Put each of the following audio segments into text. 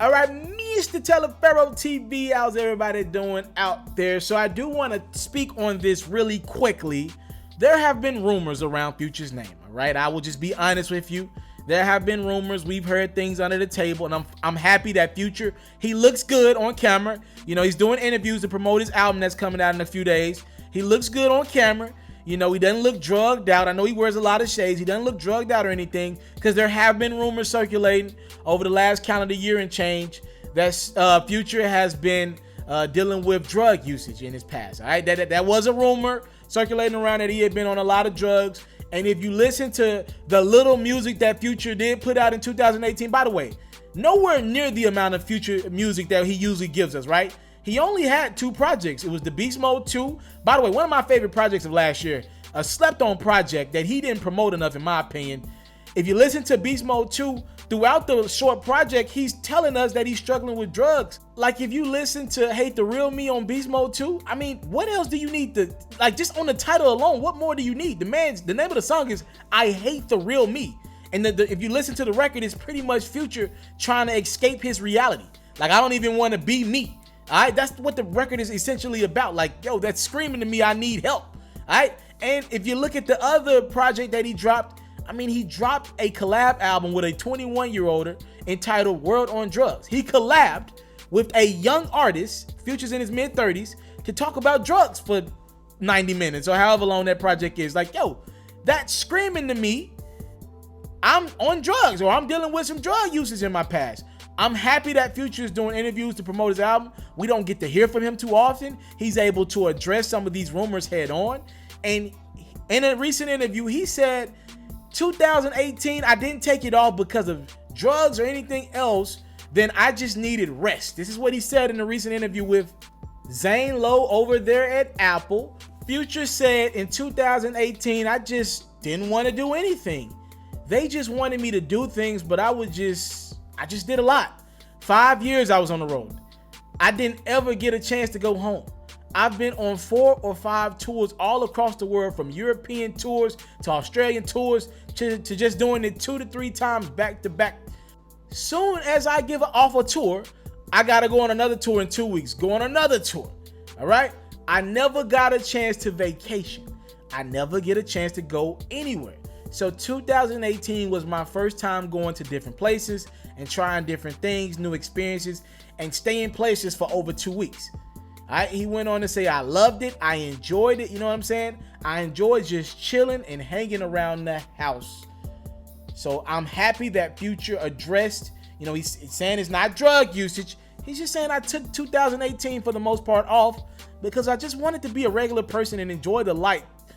All right, Mr. TALIAFERRO TV, how's everybody doing out there? So I do want to speak on this really quickly. There have been rumors around Future's name, all right? I will just be honest with you. There have been rumors. We've heard things under the table, and I'm happy that Future, he looks good on camera. You know, he's doing interviews to promote his album that's coming out in a few days. He looks good on camera. You know, he doesn't look drugged out. I know he wears a lot of shades. He doesn't look drugged out or anything, because there have been rumors circulating over the last calendar year and change that Future has been dealing with drug usage in his past. All right, that was a rumor circulating around that he had been on a lot of drugs. And if you listen to the little music that Future did put out in 2018, by the way, nowhere near the amount of Future music that he usually gives us, right? He only had 2 projects. It was the Beast Mode 2. By the way, one of my favorite projects of last year, a slept-on project that he didn't promote enough, in my opinion. If you listen to Beast Mode 2, throughout the short project, he's telling us that he's struggling with drugs. Like, if you listen to Hate the Real Me on Beast Mode 2, I mean, what else do you need to, like, just on the title alone, what more do you need? The name of the song is I Hate the Real Me. And if you listen to the record, it's pretty much Future trying to escape his reality. Like, I don't even want to be me. All right, that's what the record is essentially about. Like, yo, that's screaming to me, I need help. All right, and if you look at the other project that he dropped, I mean, he dropped a collab album with a 21-year-old entitled World on Drugs. He collabed with a young artist, Future's in his mid-30s, to talk about drugs for 90 minutes or however long that project is. Like, yo, that's screaming to me, I'm on drugs or I'm dealing with some drug usage in my past. I'm happy that Future is doing interviews to promote his album. We don't get to hear from him too often. He's able to address some of these rumors head on. And in a recent interview, he said, 2018, I didn't take it off because of drugs or anything else. Then I just needed rest. This is what he said in a recent interview with Zane Lowe over there at Apple. Future said in 2018, I just didn't want to do anything. They just wanted me to do things, but I just did a lot. 5 years I was on the road. I didn't ever get a chance to go home. I've been on 4 or 5 tours all across the world, from European tours to Australian tours to just doing it 2 to 3 times back to back. Soon as I give off a tour, I gotta go on another tour in 2 weeks, go on another tour. All right? I never got a chance to vacation. I never get a chance to go anywhere. So 2018 was my first time going to different places and trying different things, new experiences, and staying places for over 2 weeks. All right, he went on to say, I loved it. I enjoyed it. You know what I'm saying? I enjoyed just chilling and hanging around the house. So I'm happy that Future addressed, you know, he's saying it's not drug usage. He's just saying I took 2018 for the most part off because I just wanted to be a regular person and enjoy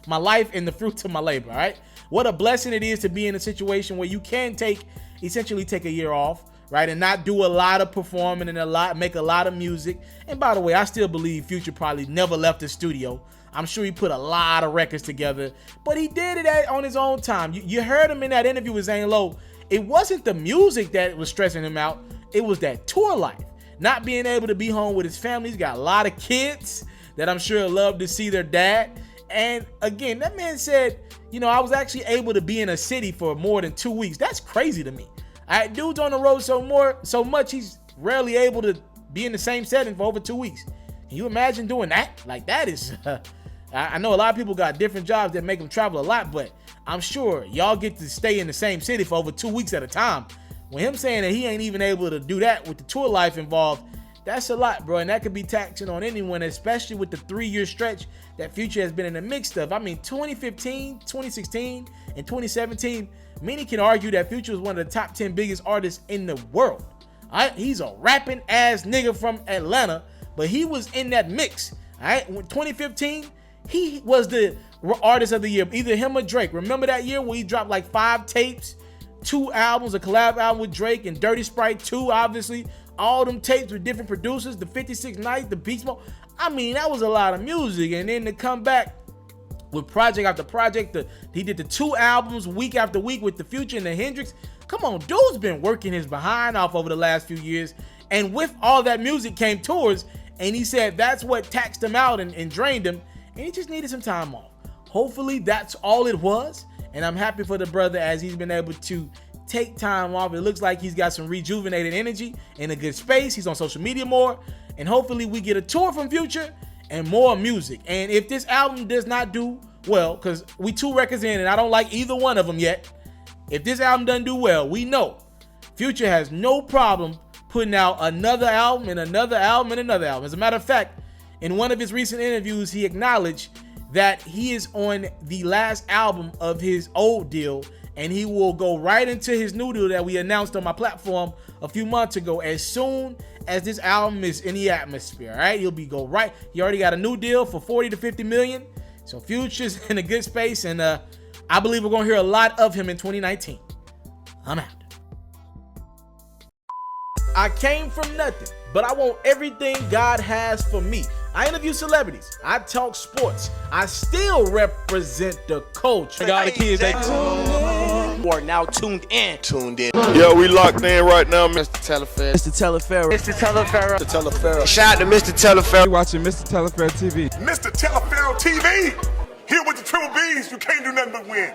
my life and the fruits of my labor. All right. What a blessing it is to be in a situation where you can essentially take a year off, right, and not do a lot of performing and make a lot of music. And by the way, I still believe Future probably never left the studio. I'm sure he put a lot of records together, but he did it on his own time. You heard him in that interview with Zane Lowe. It wasn't the music that was stressing him out. It was that tour life, not being able to be home with his family. He's got a lot of kids that I'm sure love to see their dad. And again, that man said, you know, I was actually able to be in a city for more than 2 weeks. That's crazy to me. All right, dude's on the road so much, he's rarely able to be in the same setting for over 2 weeks. Can you imagine doing that? Like, that is, I know a lot of people got different jobs that make them travel a lot, but I'm sure y'all get to stay in the same city for over 2 weeks at a time. When him saying that he ain't even able to do that with the tour life involved, that's a lot, bro. And that could be taxing on anyone, especially with the 3-year stretch that Future has been in the mix of. I mean, 2015, 2016, and 2017, many can argue that Future was one of the top 10 biggest artists in the world. All right? He's a rapping ass nigga from Atlanta, but he was in that mix. All right? In 2015, he was the artist of the year, either him or Drake. Remember that year where he dropped like 5 tapes, 2 albums, a collab album with Drake, and Dirty Sprite 2, obviously. All them tapes with different producers, the 56 Nights, the Beast Mode. I mean, that was a lot of music. And then to come back with project after project, he did the 2 albums week after week with the Future and the Hendrix. Come on, dude's been working his behind off over the last few years. And with all that music came tours. And he said that's what taxed him out and drained him. And he just needed some time off. Hopefully that's all it was. And I'm happy for the brother as he's been able to take time off. It looks like he's got some rejuvenated energy, in a good space. He's on social media more, and hopefully we get a tour from Future and more music. And if this album does not do well, because we 2 records in and I don't like either one of them yet, if this album doesn't do well, we know Future has no problem putting out another album and another album and another album. As a matter of fact, in one of his recent interviews, he acknowledged that he is on the last album of his old deal, and he will go right into his new deal that we announced on my platform a few months ago as soon as this album is in the atmosphere. All right, he already got a new deal for 40 to 50 million. So Future's in a good space, and I believe we're gonna hear a lot of him in 2019. I'm out. I came from nothing, but I want everything God has for me. I interview celebrities. I talk sports. I still represent the culture. All the kids, they are now tuned in. Yeah, we locked in right now, Mr. TALIAFERRO. Mr. Taliaferro. Shout out to Mr. TALIAFERRO. You're watching Mr. TALIAFERRO TV. Mr. TALIAFERRO TV. Here with the triple B's, you can't do nothing but win.